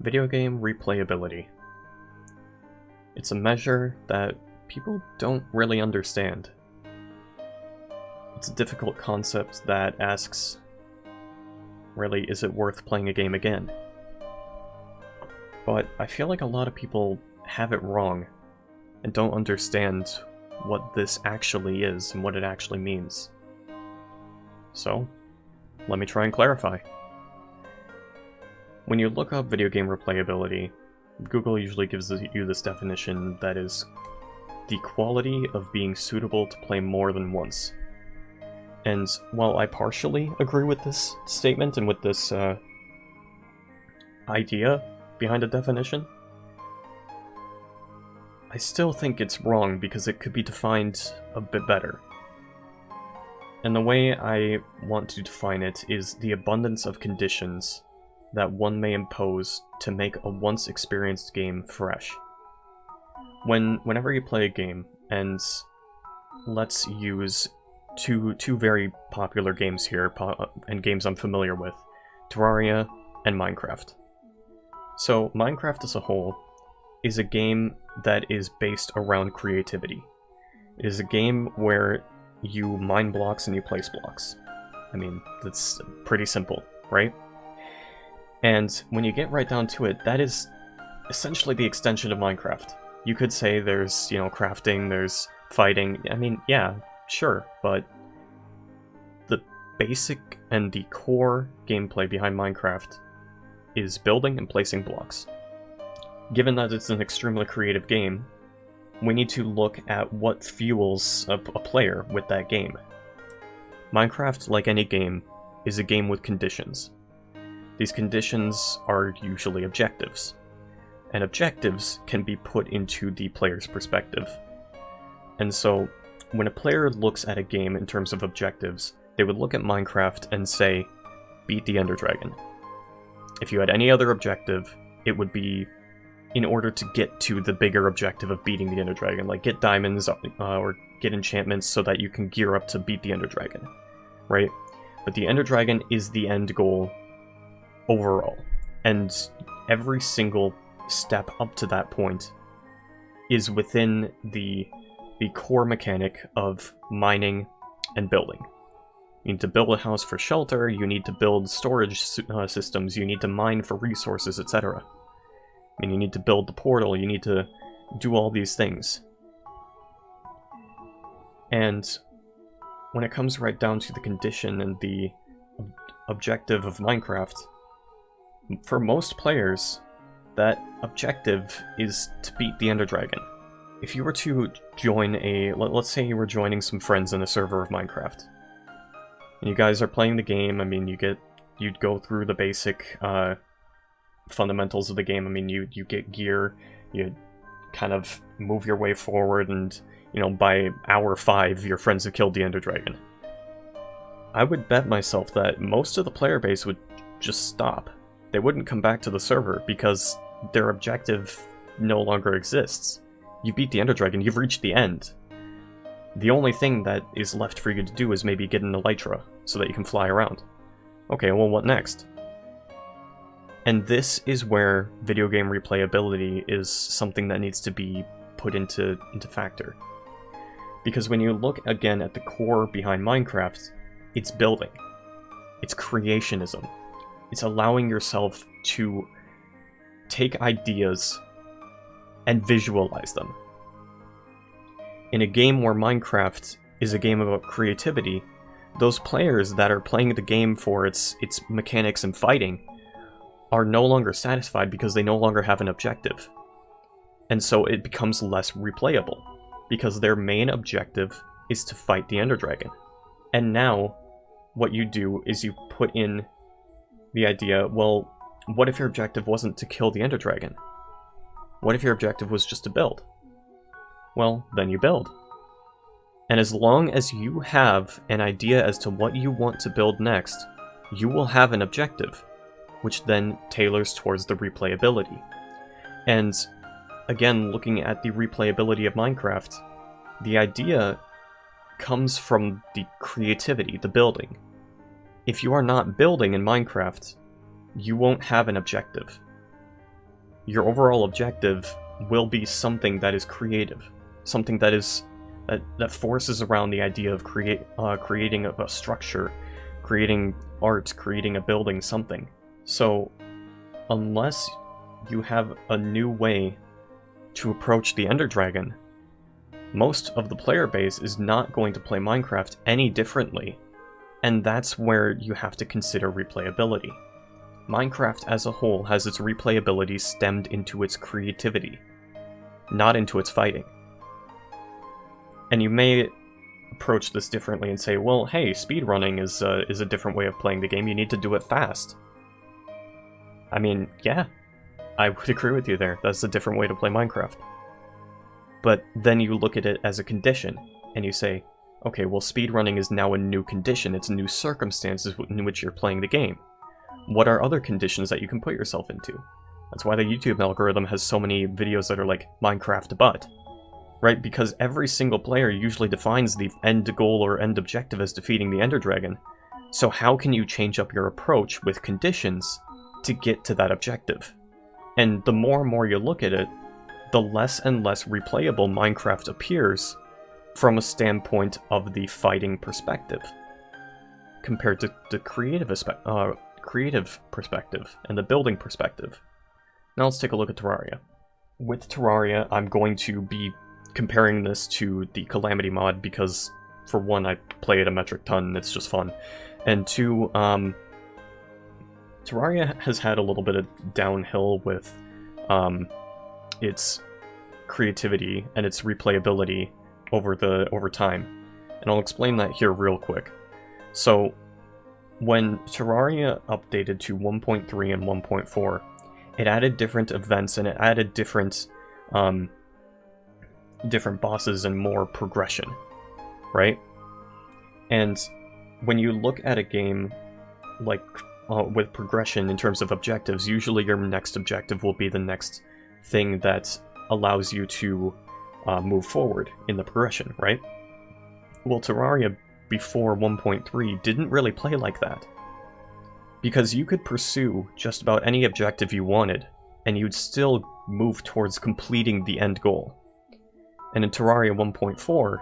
Video game replayability. It's a measure that people don't really understand. It's a difficult concept that asks, really, is it worth playing a game again? But I feel like a lot of people have it wrong and don't understand what this actually is and what it actually means. So, let me try and clarify. When you look up video game replayability, Google usually gives you this definition that is the quality of being suitable to play more than once. And while I partially agree with this statement and with this idea behind a definition, I still think it's wrong because it could be defined a bit better. And the way I want to define it is the abundance of conditions that one may impose to make a once experienced game fresh. Whenever you play a game, and let's use two very popular games here, and games I'm familiar with, Terraria and Minecraft. So Minecraft as a whole is a game that is based around creativity. It is a game where you mine blocks and you place blocks. I mean, that's pretty simple, right? And when you get right down to it, that is essentially the extension of Minecraft. You could say there's, crafting, there's fighting. I mean, yeah, sure, but the basic and the core gameplay behind Minecraft is building and placing blocks. Given that it's an extremely creative game, we need to look at what fuels a player with that game. Minecraft, like any game, is a game with conditions. These conditions are usually objectives, and objectives can be put into the player's perspective. And so, when a player looks at a game in terms of objectives, they would look at Minecraft and say, beat the Ender Dragon. If you had any other objective, it would be in order to get to the bigger objective of beating the Ender Dragon, like get diamonds or get enchantments so that you can gear up to beat the Ender Dragon, right? But the Ender Dragon is the end goal overall, and every single step up to that point is within the core mechanic of mining and building. You need to build a house for shelter, you need to build storage systems, you need to mine for resources, etc. I mean, you need to build the portal, you need to do all these things. And when it comes right down to the condition and the objective of Minecraft, for most players, that objective is to beat the Ender Dragon. If you were to join let's say you were joining some friends in a server of Minecraft, and you guys are playing the game, I mean, you'd go through the basic fundamentals of the game. I mean, you get gear, you kind of move your way forward, and, by hour 5, your friends have killed the Ender Dragon. I would bet myself that most of the player base would just stop. They wouldn't come back to the server because their objective no longer exists. You beat the Ender Dragon, you've reached the end. The only thing that is left for you to do is maybe get an elytra so that you can fly around. Okay, well, what next? And this is where video game replayability is something that needs to be put into factor. Because when you look again at the core behind Minecraft, it's building. It's creationism. It's allowing yourself to take ideas and visualize them. In a game where Minecraft is a game about creativity, those players that are playing the game for its mechanics and fighting are no longer satisfied because they no longer have an objective. And so it becomes less replayable, because their main objective is to fight the Ender Dragon. And now, what you do is you put in the idea, well, what if your objective wasn't to kill the Ender Dragon? What if your objective was just to build? Well, then you build. And as long as you have an idea as to what you want to build next, you will have an objective, which then tailors towards the replayability. And again, looking at the replayability of Minecraft, the idea comes from the creativity, the building. If you are not building in Minecraft, you won't have an objective. your overall objective will be something that is creative, something that is that forces around the idea of creating a structure, creating art, creating a building, something. So unless you have a new way to approach the Ender Dragon, most of the player base is not going to play Minecraft any differently, and that's where you have to consider replayability. Minecraft as a whole has its replayability stemmed into its creativity, not into its fighting. And you may approach this differently and say, well, hey, speedrunning is a different way of playing the game, you need to do it fast. I mean, yeah, I would agree with you there, that's a different way to play Minecraft. But then you look at it as a condition, and you say, okay, well, speedrunning is now a new condition, it's new circumstances in which you're playing the game. What are other conditions that you can put yourself into? That's why the YouTube algorithm has so many videos that are like, Minecraft but. Right? Because every single player usually defines the end goal or end objective as defeating the Ender Dragon. So how can you change up your approach with conditions to get to that objective? And the more and more you look at it, the less and less replayable Minecraft appears from a standpoint of the fighting perspective, compared to the creative perspective and the building perspective. Now let's take a look at Terraria. With Terraria, I'm going to be comparing this to the Calamity mod because, for one, I play it a metric ton and it's just fun. And two, Terraria has had a little bit of downhill with its creativity and its replayability over time. And I'll explain that here real quick. So, when Terraria updated to 1.3 and 1.4, it added different events and it added different bosses and more progression, right? And when you look at a game like with progression in terms of objectives, usually your next objective will be the next thing that allows you to move forward in the progression, right? Well, Terraria before 1.3 didn't really play like that, because you could pursue just about any objective you wanted, and you'd still move towards completing the end goal. And in Terraria 1.4,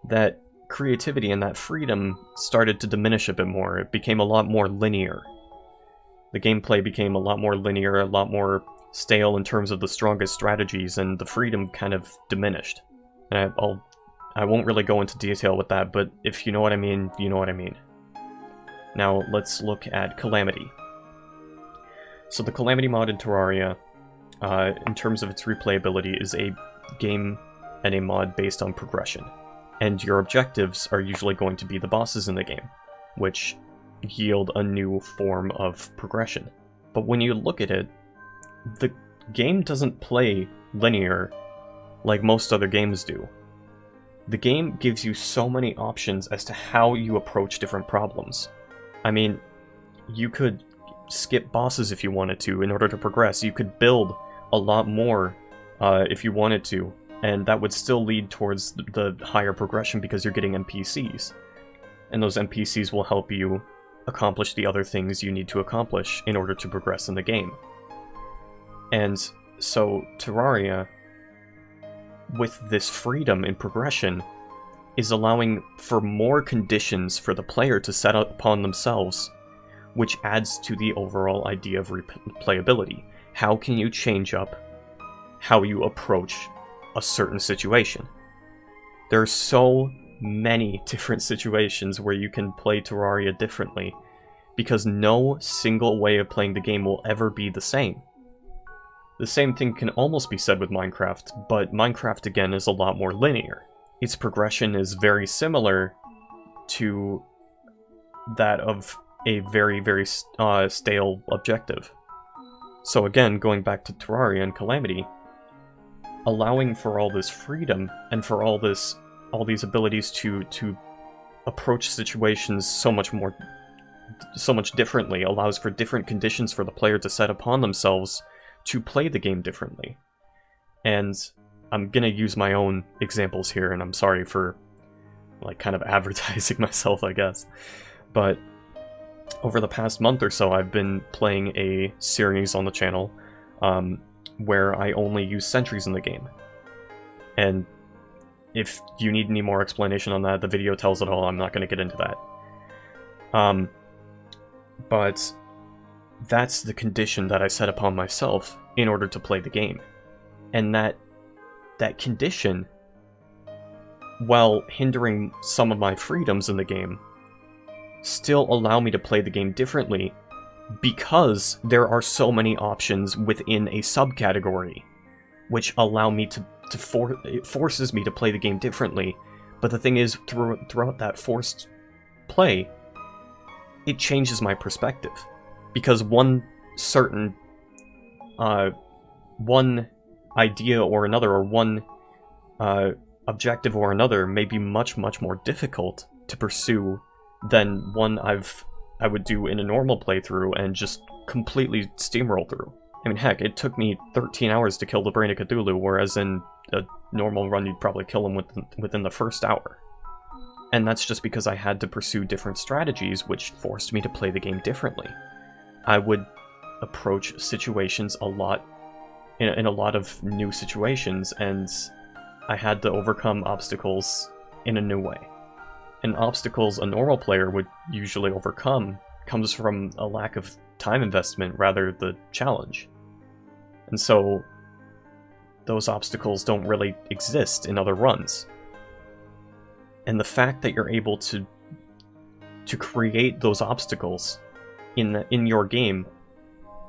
that creativity and that freedom started to diminish a bit more. It became a lot more linear. The gameplay became a lot more linear, a lot more stale in terms of the strongest strategies, and the freedom kind of diminished. And I won't really go into detail with that, but if you know what I mean, you know what I mean. Now, let's look at Calamity. So the Calamity mod in Terraria, in terms of its replayability, is a game and a mod based on progression. And your objectives are usually going to be the bosses in the game, which yield a new form of progression. But when you look at it, the game doesn't play linear like most other games do. The game gives you so many options as to how you approach different problems. I mean, you could skip bosses if you wanted to in order to progress. You could build a lot more if you wanted to, and that would still lead towards the higher progression because you're getting NPCs. And those NPCs will help you accomplish the other things you need to accomplish in order to progress in the game. And so Terraria, with this freedom in progression, is allowing for more conditions for the player to set up upon themselves, which adds to the overall idea of replayability. How can you change up how you approach a certain situation? There are so many different situations where you can play Terraria differently, because no single way of playing the game will ever be the same. The same thing can almost be said with Minecraft, but Minecraft again is a lot more linear. Its progression is very similar to that of a very, very stale objective. So again, going back to Terraria and Calamity, allowing for all this freedom and for all these abilities to approach situations so much differently allows for different conditions for the player to set upon themselves to play the game differently. And I'm gonna use my own examples here, and I'm sorry for like kind of advertising myself, I guess. But over the past month or so, I've been playing a series on the channel where I only use sentries in the game. And if you need any more explanation on that, the video tells it all. I'm not going to get into that. But that's the condition that I set upon myself in order to play the game. And that condition, while hindering some of my freedoms in the game, still allow me to play the game differently because there are so many options within a subcategory, which allow me it forces me to play the game differently. But the thing is, throughout that forced play, it changes my perspective, because one certain one idea or another, or one objective or another, may be much more difficult to pursue than one I would do in a normal playthrough and just completely steamroll through. I mean, heck, it took me 13 hours to kill the Brain of Cthulhu, whereas in a normal run you'd probably kill him within the first hour. And that's just because I had to pursue different strategies, which forced me to play the game differently. I would approach situations in a lot of new situations, and I had to overcome obstacles in a new way. And obstacles a normal player would usually overcome comes from a lack of time investment rather the challenge. And so those obstacles don't really exist in other runs. And the fact that you're able to create those obstacles in your game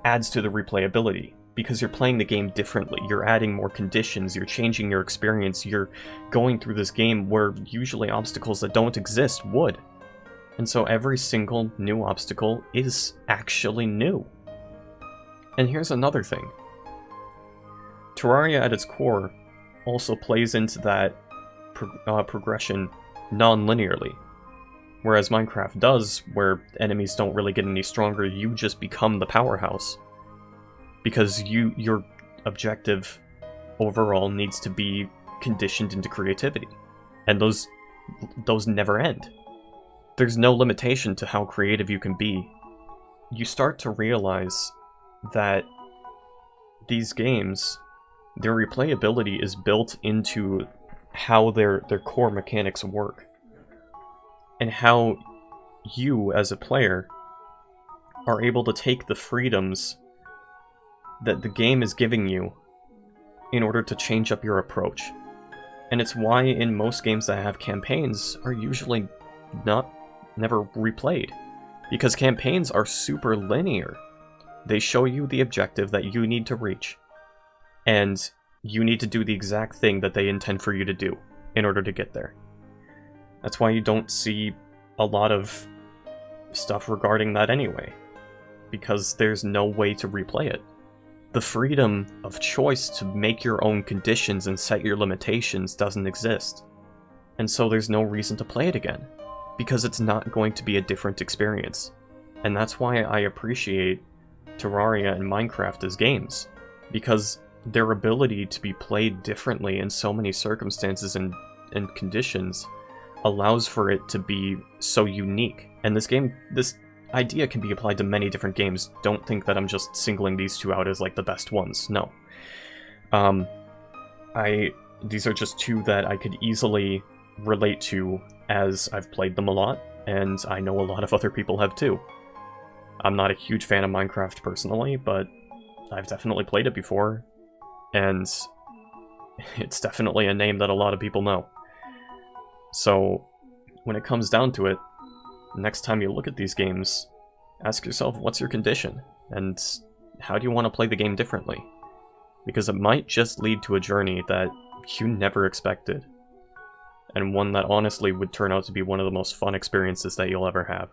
adds to the replayability, because you're playing the game differently. You're adding more conditions, you're changing your experience, you're going through this game where usually obstacles that don't exist would. And so every single new obstacle is actually new. And here's another thing. Terraria at its core also plays into that progression non-linearly. Whereas Minecraft does, where enemies don't really get any stronger, you just become the powerhouse. Because your objective overall needs to be conditioned into creativity. And those never end. There's no limitation to how creative you can be. You start to realize that these games, their replayability is built into how their core mechanics work. And how you, as a player, are able to take the freedoms that the game is giving you in order to change up your approach. And it's why in most games that have campaigns are usually never replayed. Because campaigns are super linear. They show you the objective that you need to reach. And you need to do the exact thing that they intend for you to do in order to get there. That's why you don't see a lot of stuff regarding that anyway. Because there's no way to replay it. The freedom of choice to make your own conditions and set your limitations doesn't exist. And so there's no reason to play it again. Because it's not going to be a different experience. And that's why I appreciate Terraria and Minecraft as games. Because their ability to be played differently in so many circumstances and conditions allows for it to be so unique. And this idea can be applied to many different games. Don't think that I'm just singling these two out as like the best ones. No. These are just two that I could easily relate to as I've played them a lot, and I know a lot of other people have too. I'm not a huge fan of Minecraft personally, but I've definitely played it before, and it's definitely a name that a lot of people know. So, when it comes down to it, next time you look at these games, ask yourself, what's your condition? And how do you want to play the game differently? Because it might just lead to a journey that you never expected. And one that honestly would turn out to be one of the most fun experiences that you'll ever have.